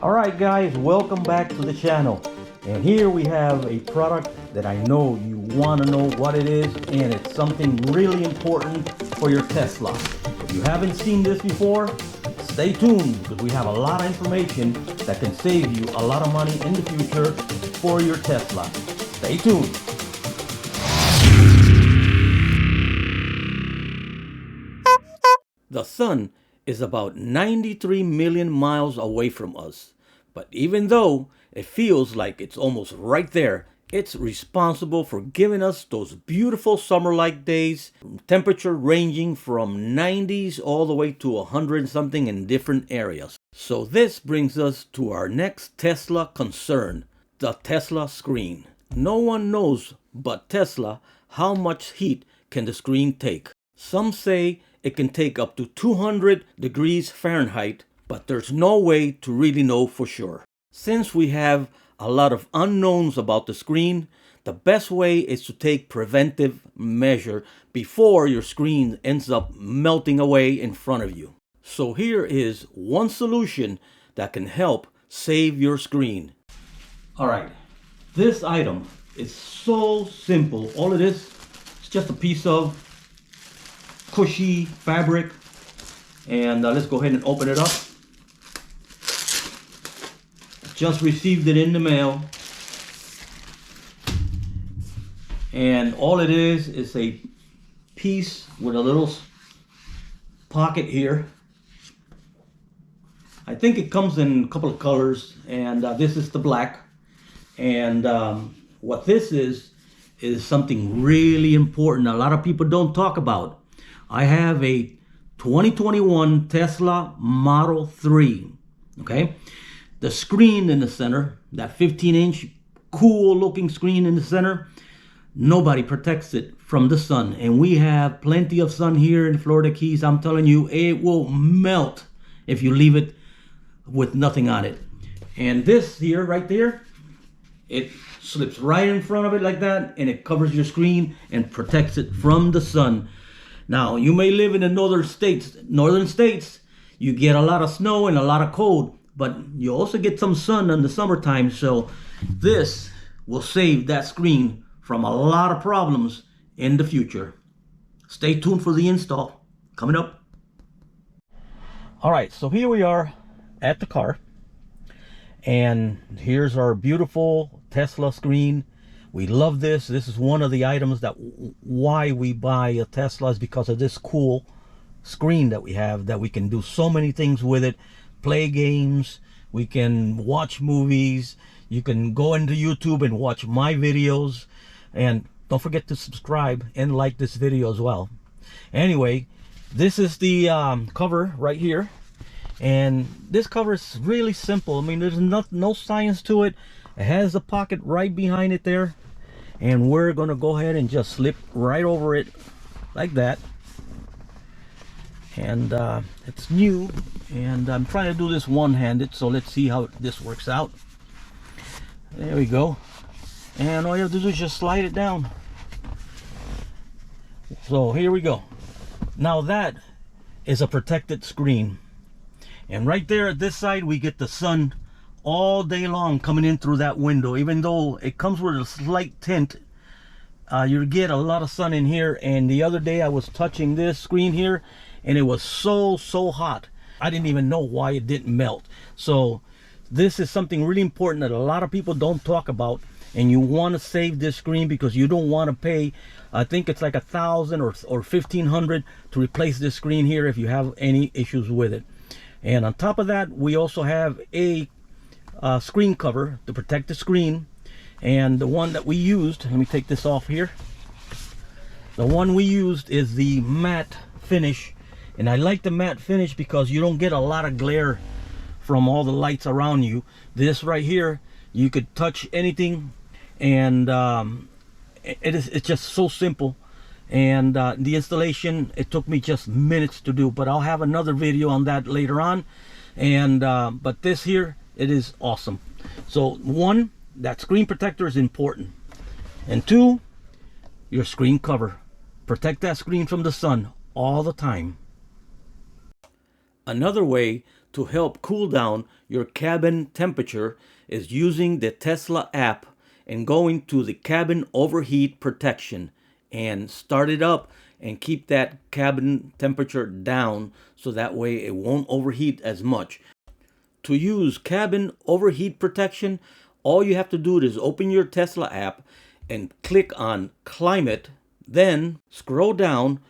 Alright guys, welcome back to the channel. And here we have a product that I know you want to know what it is, and it's something really important for your Tesla. If you haven't seen this before, stay tuned because we have a lot of information that can save you a lot of money in the future for your Tesla. Stay tuned. The sun is about 93 million miles away from us. But even though it feels like it's almost right there, it's responsible for giving us those beautiful summer-like days, temperature ranging from 90s all the way to 100 something in different areas. So this brings us to our next Tesla concern, the Tesla screen. No one knows but Tesla how much heat can the screen take. Some say it can take up to 200 degrees Fahrenheit, but there's no way to really know for sure. Since we have a lot of unknowns about the screen, the best way is to take preventive measure before your screen ends up melting away in front of you. So here is one solution that can help save your screen. Alright, this item is so simple. All it is just a piece of cushy fabric, and let's go ahead and open it up. Just received it in the mail, and all it is a piece with a little pocket here. I think it comes in a couple of colors, and this is the black. And what this is something really important a lot of people don't talk about. I have a 2021 Tesla Model 3, okay? The screen in the center, that 15-inch cool looking screen in the center, nobody protects it from the sun. And we have plenty of sun here in the Florida Keys. I'm telling you, it will melt if you leave it with nothing on it. And this here, right there, it slips right in front of it like that, and it covers your screen and protects it from the sun. Now, you may live in the northern states, you get a lot of snow and a lot of cold, but you also get some sun in the summertime, so this will save that screen from a lot of problems in the future. Stay tuned for the install coming up. Alright, so here we are at the car, and here's our beautiful Tesla screen. We love this. This is one of the items that why we buy a Tesla, is because of this cool screen that we have, that we can do so many things with it. Play games, we can watch movies, you can go into YouTube and watch my videos, and don't forget to subscribe and like this video as well. Anyway, this is the cover right here, and this cover is really simple. I mean, there's no science to it. It has a pocket right behind it there, and we're gonna go ahead and just slip right over it like that. And it's new, and I'm trying to do this one-handed, so let's see how this works out. There we go. And all you have to do is just slide it down. So here we go. Now that is a protected screen, and right there at this side we get the sun all day long coming in through that window. Even though it comes with a slight tint, you get a lot of sun in here. And the other day I was touching this screen here, and it was so hot. I didn't even know why it didn't melt. So this is something really important that a lot of people don't talk about, and you want to save this screen because you don't want to pay, I think it's like $1,000 or $1,500 to replace this screen here if you have any issues with it. And on top of that, we also have a screen cover to protect the screen. And the one that we used, let me take this off here. The one we used is the matte finish, and I like the matte finish because you don't get a lot of glare from all the lights around you. This right here, you could touch anything, and it's just so simple. And the installation, it took me just minutes to do, but I'll have another video on that later on. And but this here, it is awesome. So one, that screen protector is important, and two, your screen cover. Protect that screen from the sun all the time. Another way to help cool down your cabin temperature is using the Tesla app and going to the cabin overheat protection and start it up and keep that cabin temperature down so that way it won't overheat as much. To use cabin overheat protection, all you have to do is open your Tesla app and click on climate, then scroll down,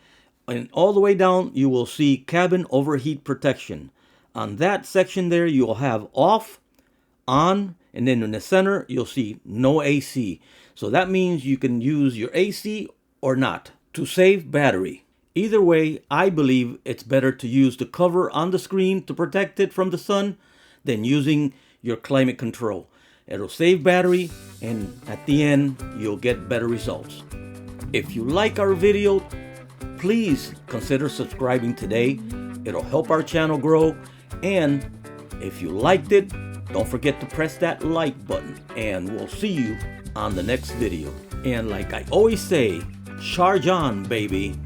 and all the way down you will see cabin overheat protection. On that section there you will have off, on, and then in the center you'll see no AC. So that means you can use your AC or not to save battery. Either way, I believe it's better to use the cover on the screen to protect it from the sun than using your climate control. It'll save battery, and at the end you'll get better results. If you like our video, please consider subscribing today. It'll help our channel grow, and if you liked it, don't forget to press that like button, and we'll see you on the next video. And like I always say, charge on, baby.